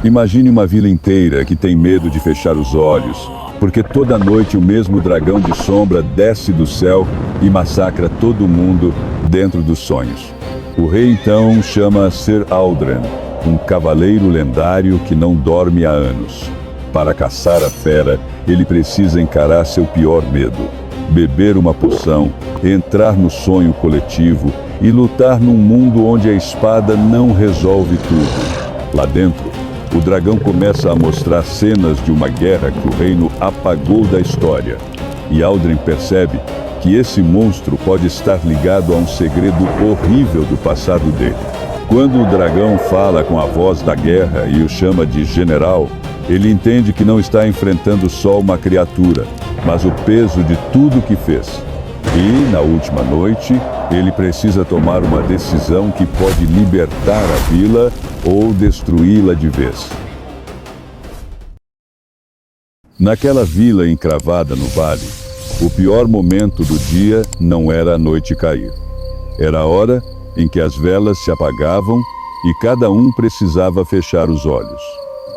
Imagine uma vila inteira que tem medo de fechar os olhos, porque toda noite o mesmo dragão de sombra desce do céu e massacra todo mundo dentro dos sonhos. O rei então chama Sir Aldren, um cavaleiro lendário que não dorme há anos. Para caçar a fera, ele precisa encarar seu pior medo: beber uma poção, entrar no sonho coletivo e lutar num mundo onde a espada não resolve tudo. Lá dentro, o dragão começa a mostrar cenas de uma guerra que o reino apagou da história. E Aldren percebe que esse monstro pode estar ligado a um segredo horrível do passado dele. Quando o dragão fala com a voz da guerra e o chama de general, ele entende que não está enfrentando só uma criatura, mas o peso de tudo que fez. E, na última noite, ele precisa tomar uma decisão que pode libertar a vila ou destruí-la de vez. Naquela vila encravada no vale, o pior momento do dia não era a noite cair. Era a hora em que as velas se apagavam e cada um precisava fechar os olhos.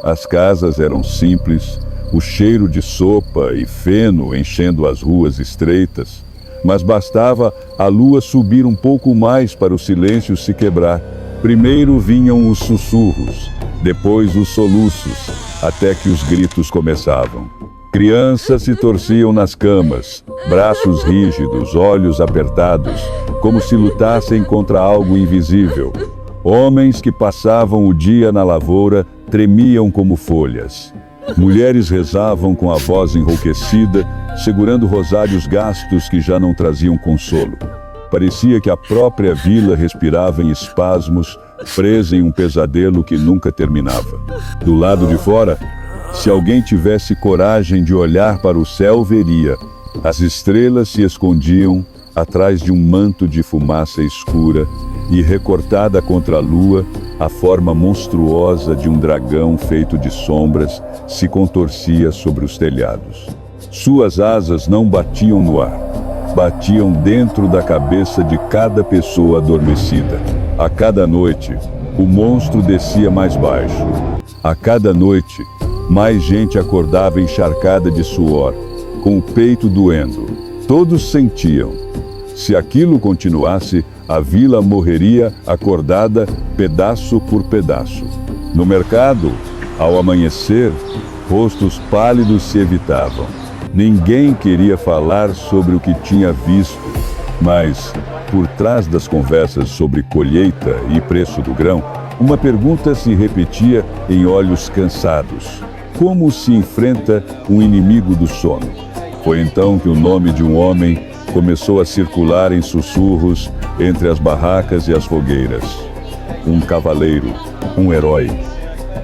As casas eram simples, o cheiro de sopa e feno enchendo as ruas estreitas, mas bastava a lua subir um pouco mais para o silêncio se quebrar. Primeiro vinham os sussurros, depois os soluços, até que os gritos começavam. Crianças se torciam nas camas, braços rígidos, olhos apertados, como se lutassem contra algo invisível. Homens que passavam o dia na lavoura tremiam como folhas. Mulheres rezavam com a voz enrouquecida, segurando rosários gastos que já não traziam consolo. Parecia que a própria vila respirava em espasmos, presa em um pesadelo que nunca terminava. Do lado de fora, se alguém tivesse coragem de olhar para o céu, veria. As estrelas se escondiam atrás de um manto de fumaça escura e, recortada contra a lua, a forma monstruosa de um dragão feito de sombras se contorcia sobre os telhados. Suas asas não batiam no ar, batiam dentro da cabeça de cada pessoa adormecida. A cada noite, o monstro descia mais baixo. A cada noite, mais gente acordava encharcada de suor, com o peito doendo. Todos sentiam. Se aquilo continuasse, a vila morreria acordada pedaço por pedaço. No mercado, ao amanhecer, rostos pálidos se evitavam. Ninguém queria falar sobre o que tinha visto, mas, por trás das conversas sobre colheita e preço do grão, uma pergunta se repetia em olhos cansados: como se enfrenta um inimigo do sono? Foi então que o nome de um homem começou a circular em sussurros entre as barracas e as fogueiras. Um cavaleiro, um herói.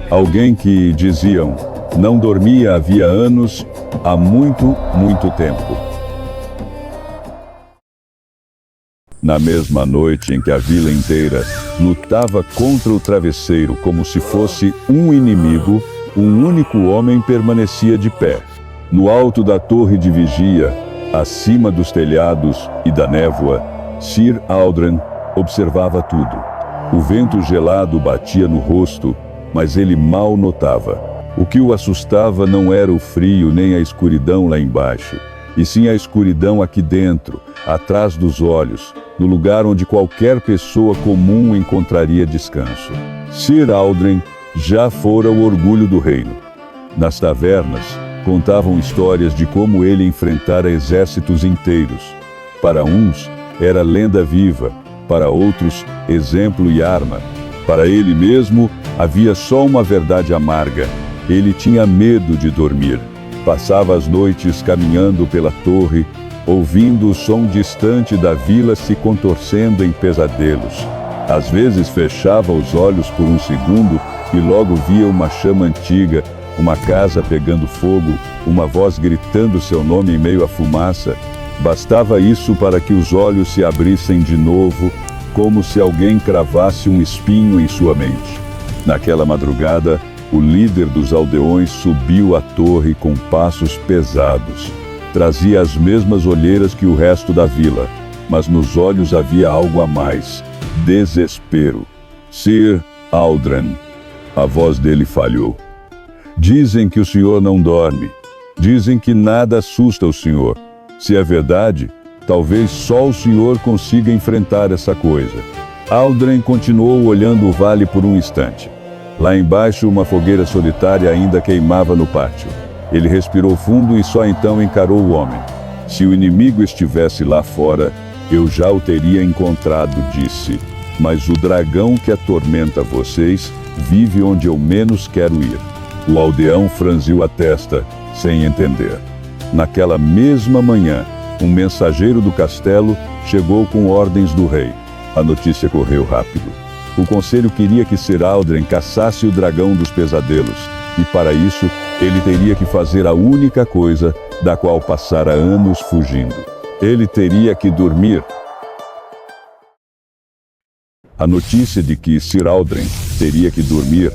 Alguém que, diziam, não dormia havia anos, há muito, muito tempo. Na mesma noite em que a vila inteira lutava contra o travesseiro como se fosse um inimigo, um único homem permanecia de pé. No alto da torre de vigia, acima dos telhados e da névoa, Sir Aldren observava tudo. O vento gelado batia no rosto, mas ele mal notava. O que o assustava não era o frio nem a escuridão lá embaixo, e sim a escuridão aqui dentro, atrás dos olhos, no lugar onde qualquer pessoa comum encontraria descanso. Sir Aldren já fora o orgulho do reino. Nas tavernas, contavam histórias de como ele enfrentara exércitos inteiros. Para uns, era lenda viva, para outros, exemplo e arma. Para ele mesmo, havia só uma verdade amarga: ele tinha medo de dormir. Passava as noites caminhando pela torre, ouvindo o som distante da vila se contorcendo em pesadelos. Às vezes fechava os olhos por um segundo e logo via uma chama antiga, uma casa pegando fogo, uma voz gritando seu nome em meio à fumaça. Bastava isso para que os olhos se abrissem de novo, como se alguém cravasse um espinho em sua mente. Naquela madrugada, o líder dos aldeões subiu a torre com passos pesados. Trazia as mesmas olheiras que o resto da vila, mas nos olhos havia algo a mais: desespero. Sir Aldren. A voz dele falhou. Dizem que o senhor não dorme. Dizem que nada assusta o senhor. Se é verdade, talvez só o senhor consiga enfrentar essa coisa. Aldrin continuou olhando o vale por um instante. Lá embaixo, uma fogueira solitária ainda queimava no pátio. Ele respirou fundo e só então encarou o homem. Se o inimigo estivesse lá fora, eu já o teria encontrado, disse. Mas o dragão que atormenta vocês vive onde eu menos quero ir. O aldeão franziu a testa, sem entender. Naquela mesma manhã, um mensageiro do castelo chegou com ordens do rei. A notícia correu rápido. O conselho queria que Sir Aldrin caçasse o dragão dos pesadelos, e para isso, ele teria que fazer a única coisa da qual passara anos fugindo. Ele teria que dormir. A notícia de que Sir Aldrin teria que dormir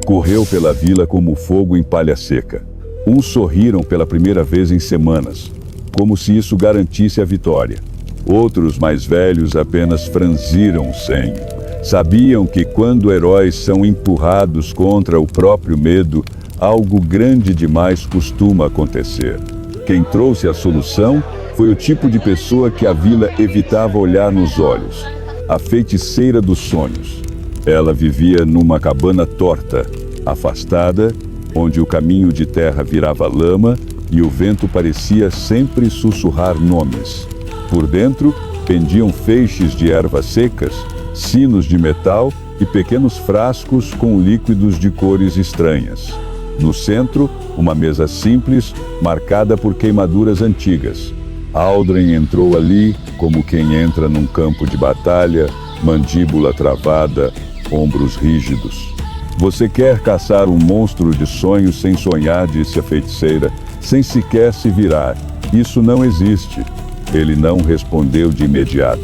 correu pela vila como fogo em palha seca. Uns sorriram pela primeira vez em semanas, como se isso garantisse a vitória. Outros, mais velhos, apenas franziram o senho. Sabiam que quando heróis são empurrados contra o próprio medo, algo grande demais costuma acontecer. Quem trouxe a solução foi o tipo de pessoa que a vila evitava olhar nos olhos. A feiticeira dos sonhos. Ela vivia numa cabana torta, afastada, onde o caminho de terra virava lama e o vento parecia sempre sussurrar nomes. Por dentro, pendiam feixes de ervas secas, sinos de metal e pequenos frascos com líquidos de cores estranhas. No centro, uma mesa simples, marcada por queimaduras antigas. Aldrin entrou ali como quem entra num campo de batalha, mandíbula travada, ombros rígidos. Você quer caçar um monstro de sonhos sem sonhar, disse a feiticeira, sem sequer se virar. Isso não existe. Ele não respondeu de imediato.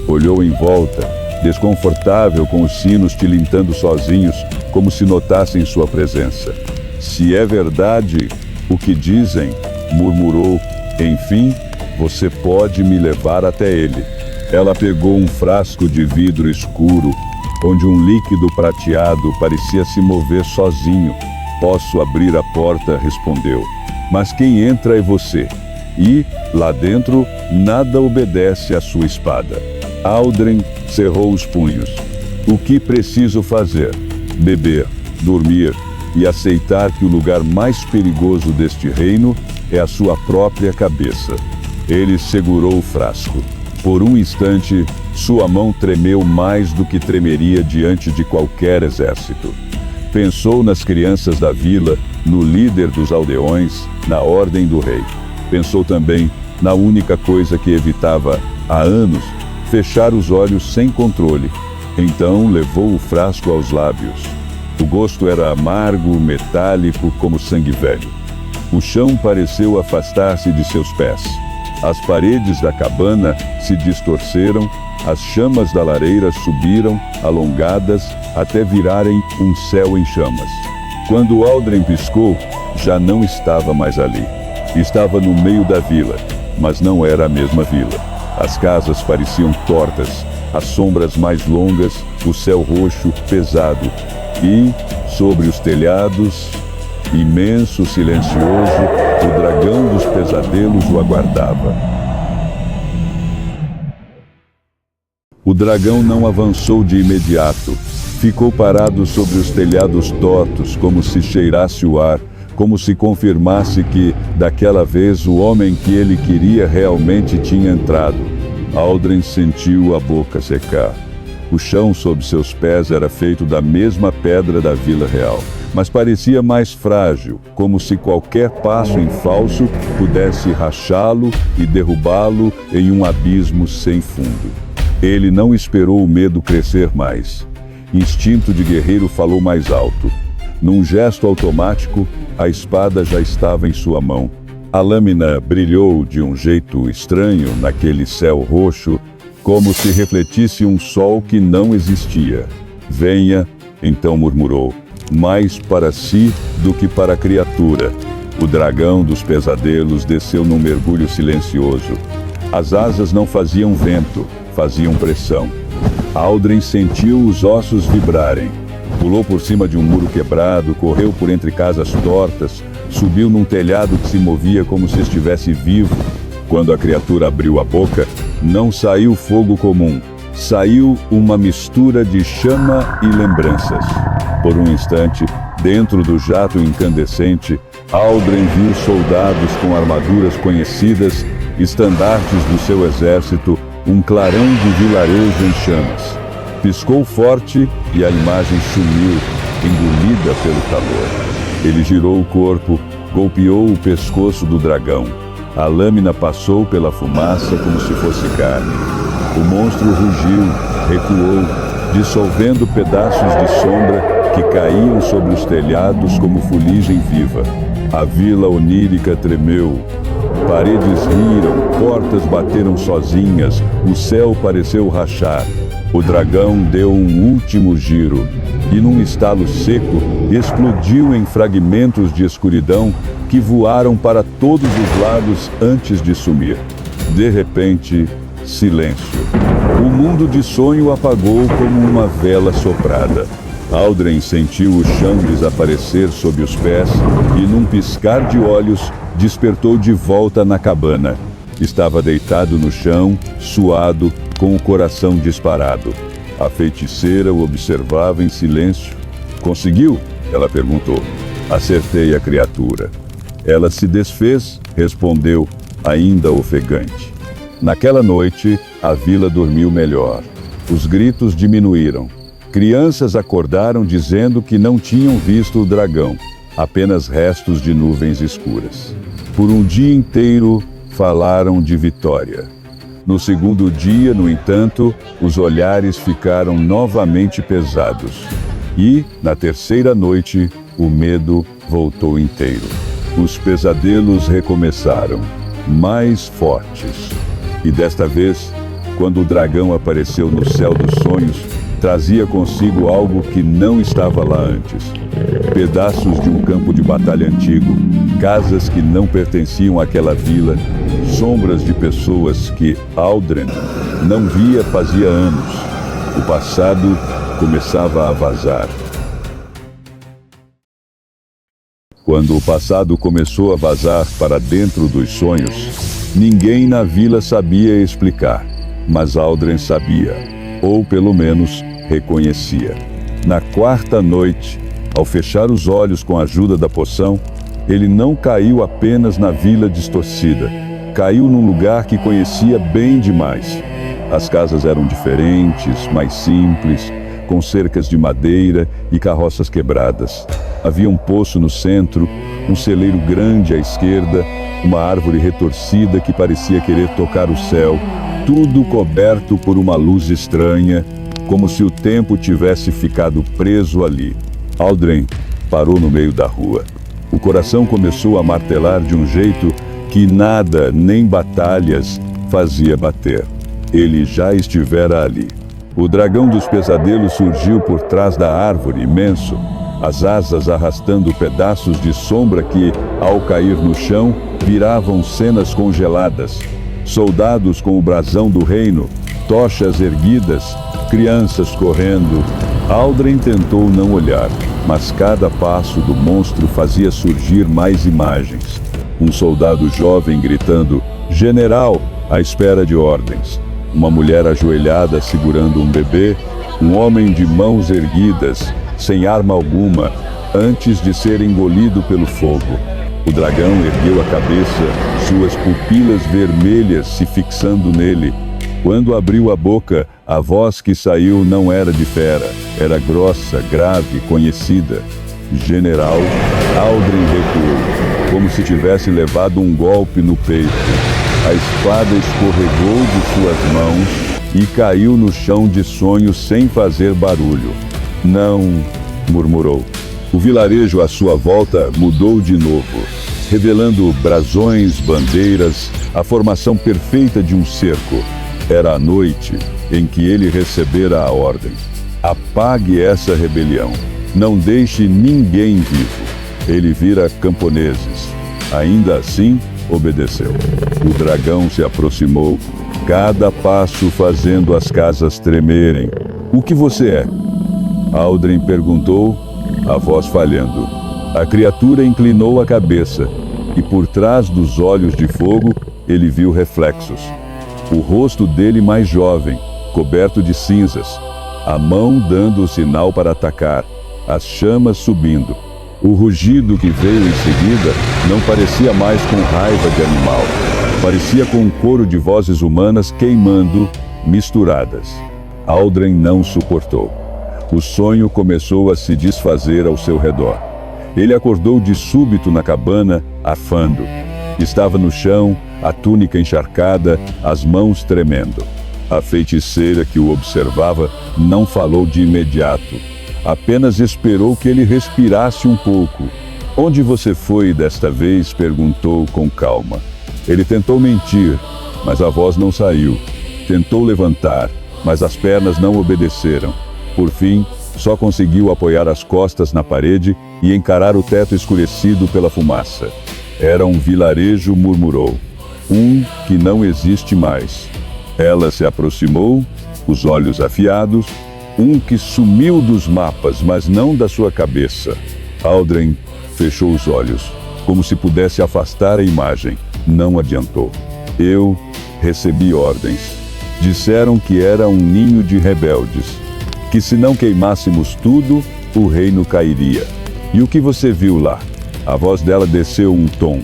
Olhou em volta, desconfortável com os sinos tilintando sozinhos, como se notassem sua presença. Se é verdade o que dizem, murmurou, enfim, você pode me levar até ele. Ela pegou um frasco de vidro escuro, onde um líquido prateado parecia se mover sozinho. Posso abrir a porta, respondeu. Mas quem entra é você. E, lá dentro, nada obedece à sua espada. Aldrin cerrou os punhos. O que preciso fazer? Beber, dormir e aceitar que o lugar mais perigoso deste reino é a sua própria cabeça. Ele segurou o frasco. Por um instante, sua mão tremeu mais do que tremeria diante de qualquer exército. Pensou nas crianças da vila, no líder dos aldeões, na ordem do rei. Pensou também na única coisa que evitava, há anos, fechar os olhos sem controle. Então levou o frasco aos lábios. O gosto era amargo, metálico, como sangue velho. O chão pareceu afastar-se de seus pés. As paredes da cabana se distorceram, as chamas da lareira subiram, alongadas, até virarem um céu em chamas. Quando Aldrin piscou, já não estava mais ali. Estava no meio da vila, mas não era a mesma vila. As casas pareciam tortas, as sombras mais longas, o céu roxo, pesado. E, sobre os telhados, imenso, silencioso, o dragão dos pesadelos o aguardava. O dragão não avançou de imediato. Ficou parado sobre os telhados tortos, como se cheirasse o ar, como se confirmasse que, daquela vez, o homem que ele queria realmente tinha entrado. Aldrin sentiu a boca secar. O chão sob seus pés era feito da mesma pedra da Vila Real, mas parecia mais frágil, como se qualquer passo em falso pudesse rachá-lo e derrubá-lo em um abismo sem fundo. Ele não esperou o medo crescer mais. Instinto de guerreiro falou mais alto. Num gesto automático, a espada já estava em sua mão. A lâmina brilhou de um jeito estranho naquele céu roxo, como se refletisse um sol que não existia. Venha, então murmurou, mais para si do que para a criatura. O dragão dos pesadelos desceu num mergulho silencioso. As asas não faziam vento, faziam pressão. Aldrin sentiu os ossos vibrarem. Pulou por cima de um muro quebrado, correu por entre casas tortas, subiu num telhado que se movia como se estivesse vivo. Quando a criatura abriu a boca, não saiu fogo comum. Saiu uma mistura de chama e lembranças. Por um instante, dentro do jato incandescente, Aldren viu soldados com armaduras conhecidas, estandartes do seu exército, um clarão de vilarejo em chamas. Piscou forte e a imagem sumiu, engolida pelo calor. Ele girou o corpo, golpeou o pescoço do dragão. A lâmina passou pela fumaça como se fosse carne. O monstro rugiu, recuou, dissolvendo pedaços de sombra que caíam sobre os telhados como fuligem viva. A vila onírica tremeu. Paredes riram, portas bateram sozinhas, o céu pareceu rachar. O dragão deu um último giro e, num estalo seco, explodiu em fragmentos de escuridão que voaram para todos os lados antes de sumir. De repente, silêncio. O mundo de sonho apagou como uma vela soprada. Aldren sentiu o chão desaparecer sob os pés e, num piscar de olhos, despertou de volta na cabana. Estava deitado no chão, suado, com o coração disparado. A feiticeira o observava em silêncio. "Conseguiu?" ela perguntou. "Acertei a criatura." Ela se desfez, respondeu, ainda ofegante. Naquela noite, a vila dormiu melhor. Os gritos diminuíram. Crianças acordaram dizendo que não tinham visto o dragão, apenas restos de nuvens escuras. Por um dia inteiro, falaram de vitória. No segundo dia, no entanto, os olhares ficaram novamente pesados. E, na terceira noite, o medo voltou inteiro. Os pesadelos recomeçaram, mais fortes. E desta vez, quando o dragão apareceu no céu dos sonhos, trazia consigo algo que não estava lá antes. Pedaços de um campo de batalha antigo, casas que não pertenciam àquela vila, sombras de pessoas que Aldren não via fazia anos. O passado começava a vazar. Quando o passado começou a vazar para dentro dos sonhos, ninguém na vila sabia explicar, mas Aldren sabia, ou pelo menos reconhecia. Na quarta noite, ao fechar os olhos com a ajuda da poção, ele não caiu apenas na vila distorcida, caiu num lugar que conhecia bem demais. As casas eram diferentes, mais simples, com cercas de madeira e carroças quebradas. Havia um poço no centro, um celeiro grande à esquerda, uma árvore retorcida que parecia querer tocar o céu, tudo coberto por uma luz estranha, como se o tempo tivesse ficado preso ali. Aldren parou no meio da rua. O coração começou a martelar de um jeito que nada, nem batalhas, fazia bater. Ele já estivera ali. O dragão dos pesadelos surgiu por trás da árvore, imenso, as asas arrastando pedaços de sombra que, ao cair no chão, viravam cenas congeladas. Soldados com o brasão do reino, tochas erguidas, crianças correndo. Aldren tentou não olhar, mas cada passo do monstro fazia surgir mais imagens. Um soldado jovem gritando, "General!", à espera de ordens. Uma mulher ajoelhada segurando um bebê, um homem de mãos erguidas, sem arma alguma, antes de ser engolido pelo fogo. O dragão ergueu a cabeça, suas pupilas vermelhas se fixando nele. Quando abriu a boca, a voz que saiu não era de fera, era grossa, grave, conhecida. "General", Aldren recuou, como se tivesse levado um golpe no peito. A espada escorregou de suas mãos e caiu no chão de sonhos sem fazer barulho. "Não", murmurou. O vilarejo à sua volta mudou de novo, revelando brasões, bandeiras, a formação perfeita de um cerco. Era a noite em que ele recebera a ordem. "Apague essa rebelião. Não deixe ninguém vivo." Ele vira camponeses. Ainda assim, obedeceu. O dragão se aproximou, cada passo fazendo as casas tremerem. "O que você é?" Aldrin perguntou, a voz falhando. A criatura inclinou a cabeça, e por trás dos olhos de fogo, ele viu reflexos. O rosto dele mais jovem, coberto de cinzas, a mão dando o sinal para atacar, as chamas subindo. O rugido que veio em seguida não parecia mais com raiva de animal. Parecia com um coro de vozes humanas queimando, misturadas. Aldrin não suportou. O sonho começou a se desfazer ao seu redor. Ele acordou de súbito na cabana, afando. Estava no chão, a túnica encharcada, as mãos tremendo. A feiticeira que o observava não falou de imediato. Apenas esperou que ele respirasse um pouco. "Onde você foi desta vez?" perguntou com calma. Ele tentou mentir, mas a voz não saiu. Tentou levantar, mas as pernas não obedeceram. Por fim, só conseguiu apoiar as costas na parede e encarar o teto escurecido pela fumaça. Era um vilarejo, murmurou. Um que não existe mais. Ela se aproximou, os olhos afiados. Um que sumiu dos mapas, mas não da sua cabeça. Aldrin fechou os olhos, como se pudesse afastar a imagem. Não adiantou. Eu recebi ordens. Disseram que era um ninho de rebeldes. Que se não queimássemos tudo, o reino cairia. E o que você viu lá? A voz dela desceu um tom.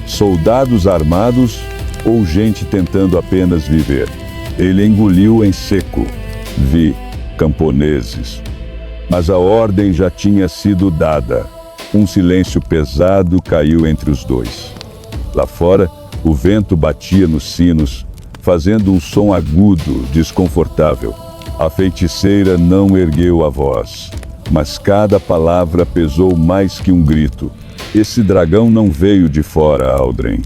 Soldados armados ou gente tentando apenas viver? Ele engoliu em seco. Vi camponeses. Mas a ordem já tinha sido dada. Um silêncio pesado caiu entre os dois. Lá fora, o vento batia nos sinos, fazendo um som agudo, desconfortável. A feiticeira não ergueu a voz, mas cada palavra pesou mais que um grito. Esse dragão não veio de fora, Aldrin.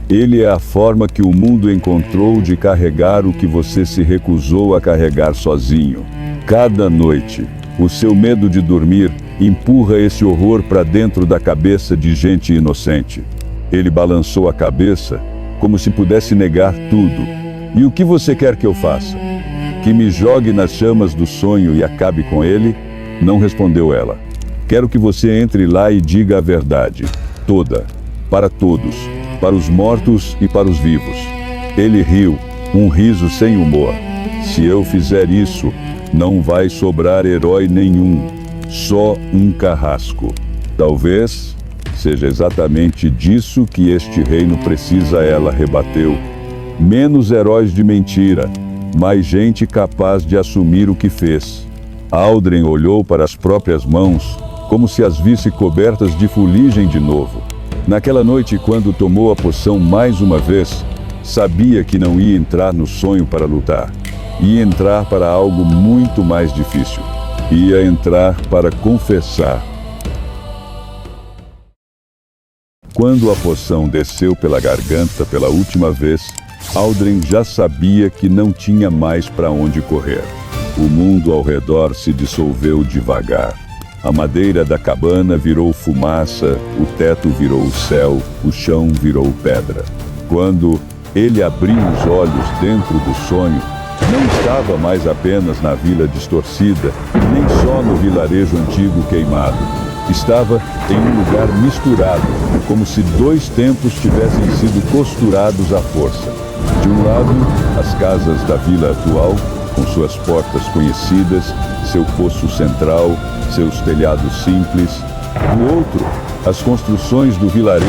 Ele é a forma que o mundo encontrou de carregar o que você se recusou a carregar sozinho. Cada noite, o seu medo de dormir empurra esse horror para dentro da cabeça de gente inocente. Ele balançou a cabeça, como se pudesse negar tudo. E o que você quer que eu faça? Que me jogue nas chamas do sonho e acabe com ele? Não respondeu ela. Quero que você entre lá e diga a verdade, toda, para todos, para os mortos e para os vivos. Ele riu, um riso sem humor. Se eu fizer isso, não vai sobrar herói nenhum, só um carrasco. Talvez seja exatamente disso que este reino precisa, ela rebateu. Menos heróis de mentira, mais gente capaz de assumir o que fez. Aldrin olhou para as próprias mãos, como se as visse cobertas de fuligem de novo. Naquela noite, quando tomou a poção mais uma vez, sabia que não ia entrar no sonho para lutar. Ia entrar para algo muito mais difícil. Ia entrar para confessar. Quando a poção desceu pela garganta pela última vez, Aldrin já sabia que não tinha mais para onde correr. O mundo ao redor se dissolveu devagar. A madeira da cabana virou fumaça, o teto virou o céu, o chão virou pedra. Quando ele abriu os olhos dentro do sonho, não estava mais apenas na vila distorcida, nem só no vilarejo antigo queimado. Estava em um lugar misturado, como se dois tempos tivessem sido costurados à força. De um lado, as casas da vila atual, com suas portas conhecidas, seu fosso central, seus telhados simples. Do outro, as construções do vilarejo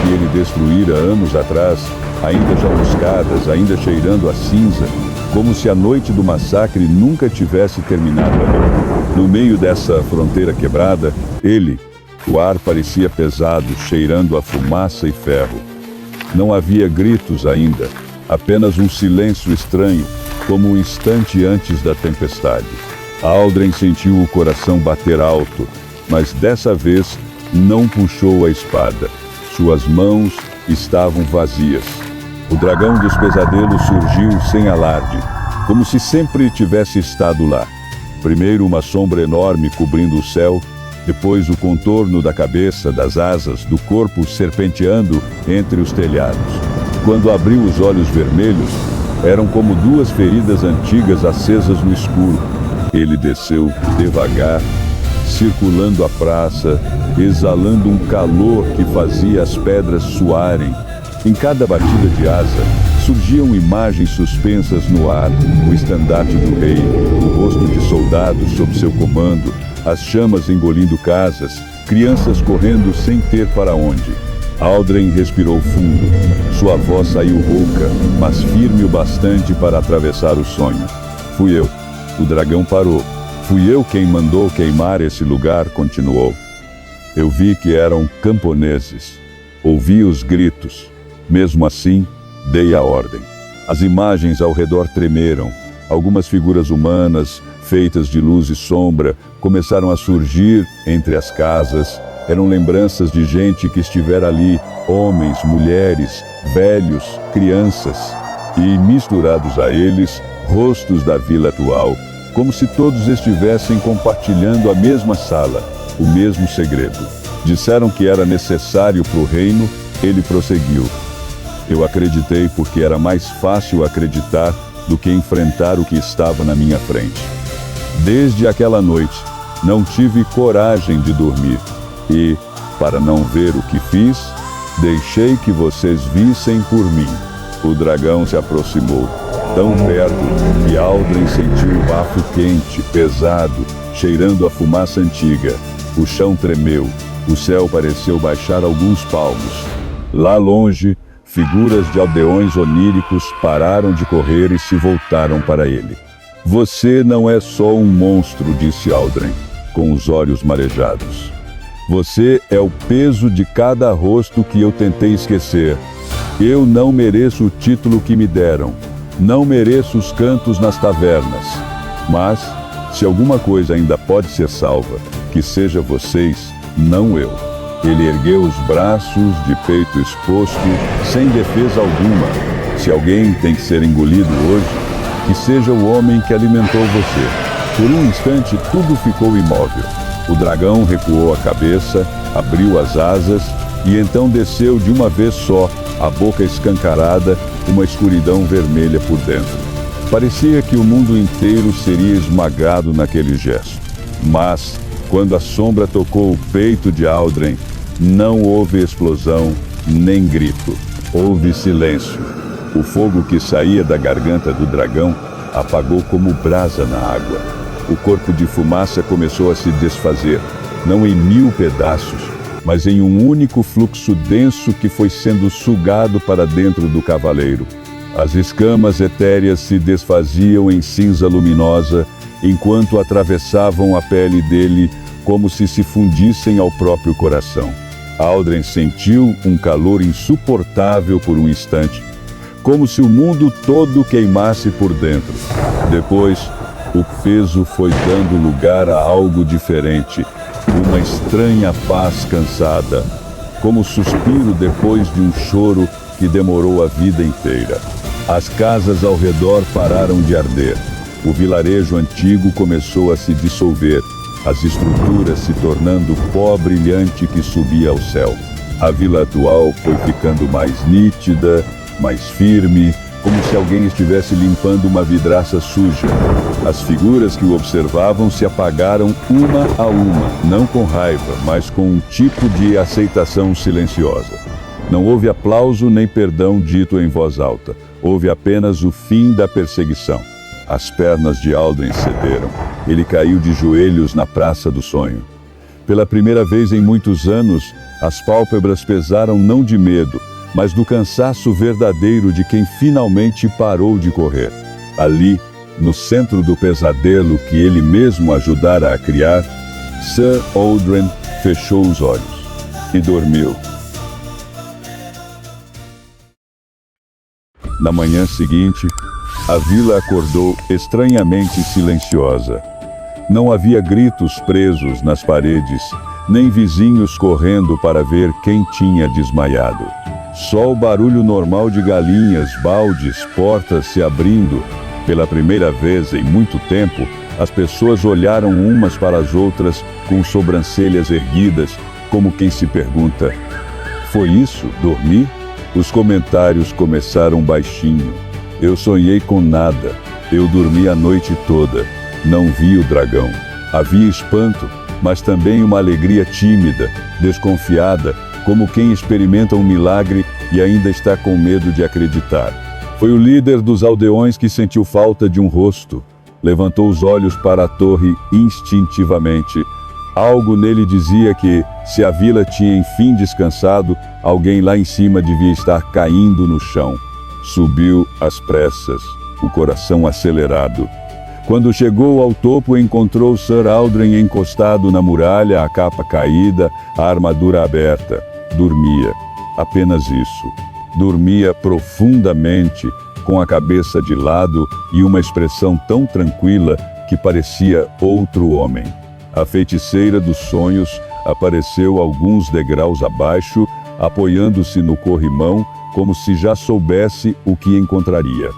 que ele destruíra anos atrás, ainda chamuscadas, ainda cheirando a cinza, como se a noite do massacre nunca tivesse terminado ali. No meio dessa fronteira quebrada, o ar parecia pesado, cheirando a fumaça e ferro. Não havia gritos ainda, apenas um silêncio estranho, como um instante antes da tempestade. Aldrin sentiu o coração bater alto, mas dessa vez não puxou a espada. Suas mãos estavam vazias. O dragão dos pesadelos surgiu sem alarde, como se sempre tivesse estado lá. Primeiro uma sombra enorme cobrindo o céu, depois o contorno da cabeça, das asas, do corpo serpenteando entre os telhados. Quando abriu os olhos vermelhos, eram como duas feridas antigas acesas no escuro. Ele desceu devagar, circulando a praça, exalando um calor que fazia as pedras suarem. Em cada batida de asa, surgiam imagens suspensas no ar, o estandarte do rei, o rosto de soldados sob seu comando, as chamas engolindo casas, crianças correndo sem ter para onde. Aldren respirou fundo. Sua voz saiu rouca, mas firme o bastante para atravessar o sonho. Fui eu. O dragão parou. Fui eu quem mandou queimar esse lugar, continuou. Eu vi que eram camponeses. Ouvi os gritos. Mesmo assim, dei a ordem. As imagens ao redor tremeram. Algumas figuras humanas, feitas de luz e sombra, começaram a surgir entre as casas. Eram lembranças de gente que estivera ali, homens, mulheres, velhos, crianças. E, misturados a eles, rostos da vila atual, como se todos estivessem compartilhando a mesma sala, o mesmo segredo. Disseram que era necessário para o reino, ele prosseguiu. Eu acreditei porque era mais fácil acreditar do que enfrentar o que estava na minha frente. Desde aquela noite, não tive coragem de dormir. E, para não ver o que fiz, deixei que vocês vissem por mim. O dragão se aproximou, tão perto que Aldren sentiu o bafo quente, pesado, cheirando a fumaça antiga. O chão tremeu, o céu pareceu baixar alguns palmos. Lá longe, figuras de aldeões oníricos pararam de correr e se voltaram para ele. Você não é só um monstro, disse Aldren, com os olhos marejados. Você é o peso de cada rosto que eu tentei esquecer. Eu não mereço o título que me deram. Não mereço os cantos nas tavernas. Mas, se alguma coisa ainda pode ser salva, que seja vocês, não eu. Ele ergueu os braços, de peito exposto, sem defesa alguma. Se alguém tem que ser engolido hoje, que seja o homem que alimentou você. Por um instante, tudo ficou imóvel. O dragão recuou a cabeça, abriu as asas e então desceu de uma vez só, a boca escancarada, uma escuridão vermelha por dentro. Parecia que o mundo inteiro seria esmagado naquele gesto. Mas, quando a sombra tocou o peito de Aldren, não houve explosão nem grito. Houve silêncio. O fogo que saía da garganta do dragão apagou como brasa na água. O corpo de fumaça começou a se desfazer, não em 1000 pedaços, mas em um único fluxo denso que foi sendo sugado para dentro do cavaleiro. As escamas etéreas se desfaziam em cinza luminosa, enquanto atravessavam a pele dele como se fundissem ao próprio coração. Aldren sentiu um calor insuportável por um instante, como se o mundo todo queimasse por dentro. Depois, o peso foi dando lugar a algo diferente, uma estranha paz cansada, como o suspiro depois de um choro que demorou a vida inteira. As casas ao redor pararam de arder. O vilarejo antigo começou a se dissolver, as estruturas se tornando pó brilhante que subia ao céu. A vila atual foi ficando mais nítida, mais firme, como se alguém estivesse limpando uma vidraça suja. As figuras que o observavam se apagaram uma a uma, não com raiva, mas com um tipo de aceitação silenciosa. Não houve aplauso nem perdão dito em voz alta. Houve apenas o fim da perseguição. As pernas de Aldren cederam. Ele caiu de joelhos na Praça do Sonho. Pela primeira vez em muitos anos, as pálpebras pesaram não de medo, mas do cansaço verdadeiro de quem finalmente parou de correr. Ali, no centro do pesadelo que ele mesmo ajudara a criar, Sir Aldren fechou os olhos e dormiu. Na manhã seguinte, a vila acordou estranhamente silenciosa. Não havia gritos presos nas paredes, nem vizinhos correndo para ver quem tinha desmaiado. Só o barulho normal de galinhas, baldes, portas se abrindo. Pela primeira vez em muito tempo, as pessoas olharam umas para as outras com sobrancelhas erguidas, como quem se pergunta: foi isso, dormir? Os comentários começaram baixinho. Eu sonhei com nada. Eu dormi a noite toda. não via o dragão. Havia espanto, mas também uma alegria tímida, desconfiada, como quem experimenta um milagre e ainda está com medo de acreditar. Foi o líder dos aldeões que sentiu falta de um rosto. Levantou os olhos para a torre instintivamente. Algo nele dizia que, se a vila tinha enfim descansado, alguém lá em cima devia estar caindo no chão. Subiu às pressas, o coração acelerado. Quando chegou ao topo, encontrou Sir Aldrin encostado na muralha, a capa caída, a armadura aberta. Dormia. Apenas isso. Dormia profundamente, com a cabeça de lado e uma expressão tão tranquila que parecia outro homem. A feiticeira dos sonhos apareceu alguns degraus abaixo, apoiando-se no corrimão, como se já soubesse o que encontraria.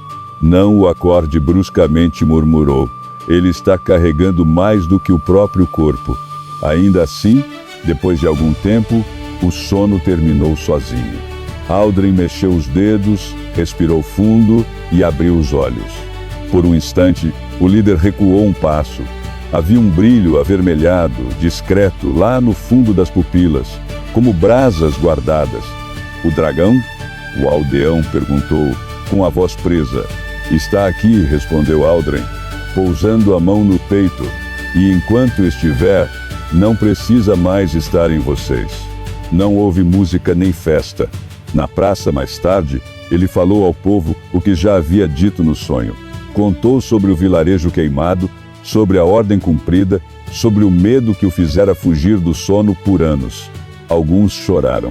Não o acorde bruscamente, murmurou. Ele está carregando mais do que o próprio corpo. Ainda assim, depois de algum tempo, o sono terminou sozinho. Aldrin mexeu os dedos, respirou fundo e abriu os olhos. Por um instante, o líder recuou um passo. Havia um brilho avermelhado, discreto, lá no fundo das pupilas, como brasas guardadas. O dragão? O aldeão perguntou, com a voz presa. Está aqui, respondeu Aldrin, pousando a mão no peito, e enquanto estiver, não precisa mais estar em vocês. Não houve música nem festa. Na praça, mais tarde, ele falou ao povo o que já havia dito no sonho. Contou sobre o vilarejo queimado, sobre a ordem cumprida, sobre o medo que o fizera fugir do sono por anos. Alguns choraram.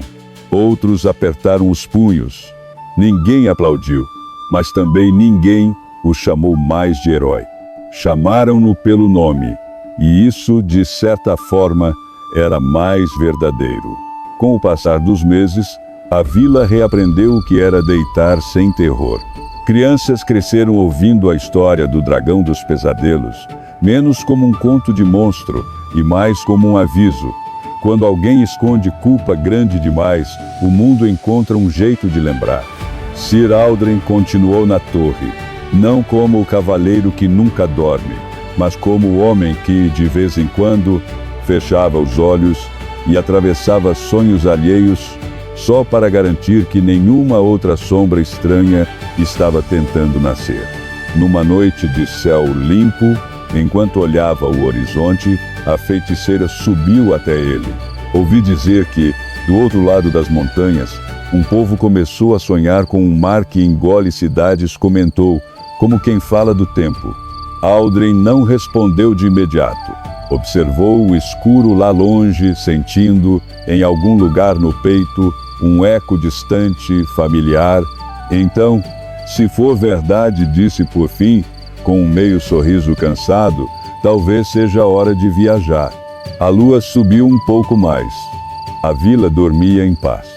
Outros apertaram os punhos. Ninguém aplaudiu, mas também ninguém o chamou mais de herói. Chamaram-no pelo nome, e isso, de certa forma, era mais verdadeiro. Com o passar dos meses, a vila reaprendeu o que era deitar sem terror. Crianças cresceram ouvindo a história do dragão dos pesadelos, menos como um conto de monstro e mais como um aviso. Quando alguém esconde culpa grande demais, o mundo encontra um jeito de lembrar. Sir Aldrin continuou na torre, não como o cavaleiro que nunca dorme, mas como o homem que, de vez em quando, fechava os olhos e atravessava sonhos alheios só para garantir que nenhuma outra sombra estranha estava tentando nascer. Numa noite de céu limpo, enquanto olhava o horizonte, a feiticeira subiu até ele. Ouvi dizer que, do outro lado das montanhas, um povo começou a sonhar com um mar que engole cidades, comentou, como quem fala do tempo. Aldrin não respondeu de imediato. Observou o escuro lá longe, sentindo, em algum lugar no peito, um eco distante, familiar. Então, se for verdade, disse por fim, com um meio sorriso cansado, talvez seja a hora de viajar. A lua subiu um pouco mais. A vila dormia em paz.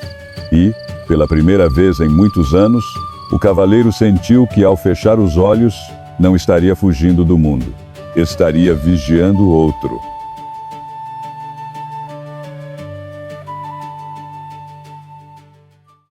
E, pela primeira vez em muitos anos, o cavaleiro sentiu que, ao fechar os olhos, não estaria fugindo do mundo. Estaria vigiando outro.